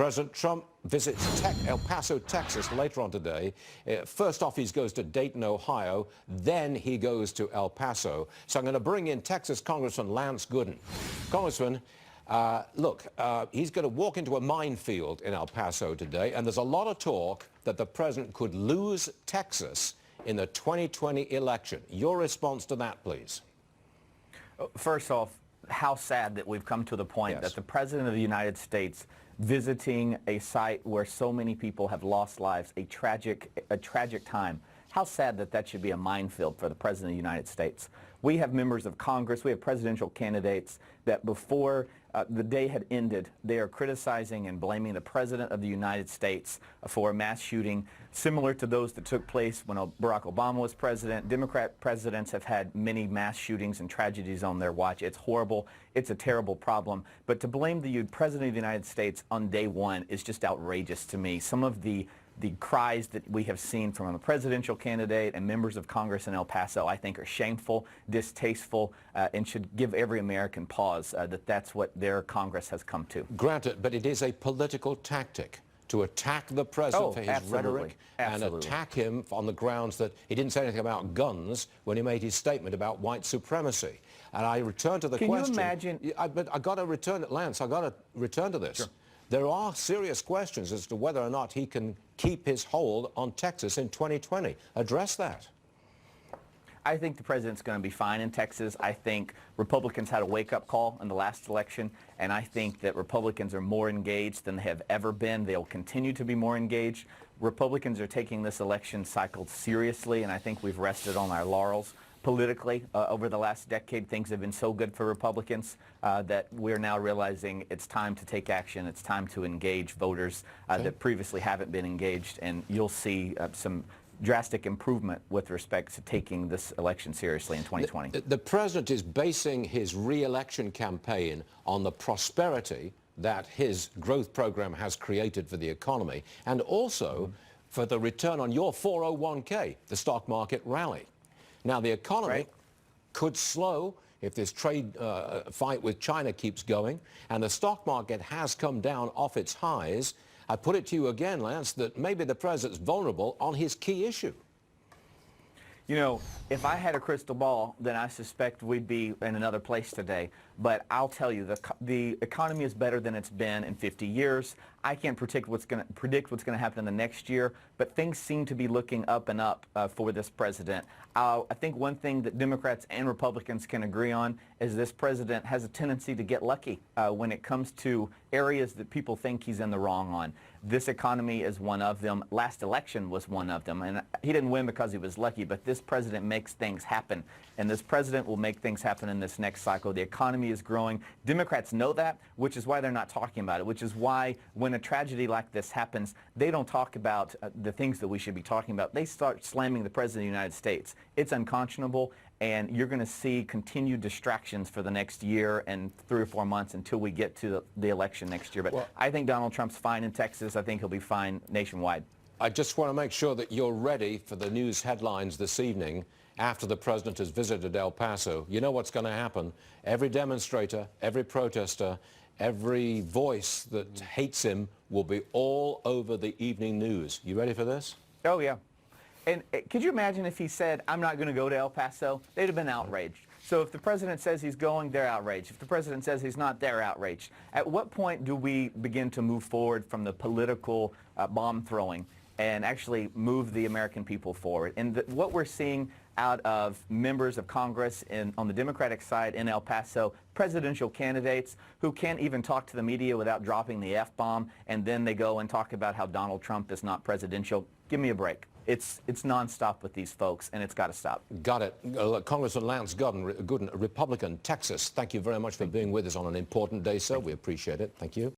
President Trump visits El Paso, Texas later on today. First off, he goes to Dayton, Ohio. Then he goes to El Paso. So I'm going to bring in Texas Congressman Lance Gooden. Congressman, he's going to walk into a minefield in El Paso today, and there's a lot of talk that the president could lose Texas in the 2020 election. Your response to that, please. First off, how sad that we've come to the point that the President of the United States visiting a site where so many people have lost lives, a tragic time. How sad that that should be a minefield for the President of the United States. We have members of Congress, we have presidential candidates that before the day had ended, they are criticizing and blaming the President of the United States for a mass shooting similar to those that took place when Barack Obama was president. Democrat presidents have had many mass shootings and tragedies on their watch. It's horrible. It's a terrible problem. But to blame the President of the United States on day one is just outrageous to me. Some of the cries that we have seen from a presidential candidate and members of Congress in El Paso, I think, are shameful, distasteful, and should give every American pause that that's what their Congress has come to. Granted, but it is a political tactic to attack the president for his rhetoric and attack him on the grounds that he didn't say anything about guns when he made his statement about white supremacy. And I return to the question. Can you imagine? But I got to return it, Lance. I got to return to this. Sure. There are serious questions as to whether or not he can keep his hold on Texas in 2020. Address that. I think the president's going to be fine in Texas. I think Republicans had a wake-up call in the last election, and I think that Republicans are more engaged than they have ever been. They'll continue to be more engaged. Republicans are taking this election cycle seriously, and I think we've rested on our laurels. Politically, over the last decade, things have been so good for Republicans that we're now realizing it's time to take action. It's time to engage voters that previously haven't been engaged, and you'll see some drastic improvement with respect to taking this election seriously in 2020. The president is basing his re-election campaign on the prosperity that his growth program has created for the economy, and also for the return on your 401k, the stock market rally. Now, the economy could slow if this trade fight with China keeps going, and the stock market has come down off its highs. I put it to you again, Lance, that maybe the president's vulnerable on his key issue. You know, if I had a crystal ball, then I suspect we'd be in another place today. But I'll tell you, the economy is better than it's been in 50 years. I can't predict what's going to happen in the next year, but things seem to be looking up and up for this president. I think one thing that Democrats and Republicans can agree on is this president has a tendency to get lucky when it comes to areas that people think he's in the wrong on. This economy is one of them. Last election was one of them, and he didn't win because he was lucky, but this president makes things happen, and this president will make things happen in this next cycle. The economy is growing. Democrats know that, which is why they're not talking about it, which is why when a tragedy like this happens, they don't talk about the things that we should be talking about. They start slamming the President of the United States. It's unconscionable, and you're going to see continued distractions for the next year and 3 or 4 months until we get to the election next year. But I think Donald Trump's fine in Texas. I think he'll be fine nationwide. I just want to make sure that you're ready for the news headlines this evening after the president has visited El Paso. You know what's going to happen. Every demonstrator, every protester, every voice that hates him will be all over the evening news. You ready for this? Oh, yeah. And could you imagine if he said, I'm not going to go to El Paso? They'd have been outraged. So if the president says he's going, they're outraged. If the president says he's not, they're outraged. At what point do we begin to move forward from the political bomb throwing and actually move the American people forward? And what we're seeing out of members of Congress on the Democratic side in El Paso, presidential candidates who can't even talk to the media without dropping the F-bomb, and then they go and talk about how Donald Trump is not presidential. Give me a break. It's nonstop with these folks, and it's got to stop. Got it. Congressman Lance Gooden, Republican, Texas, thank you very much for being with us on an important day, sir. We appreciate it. Thank you.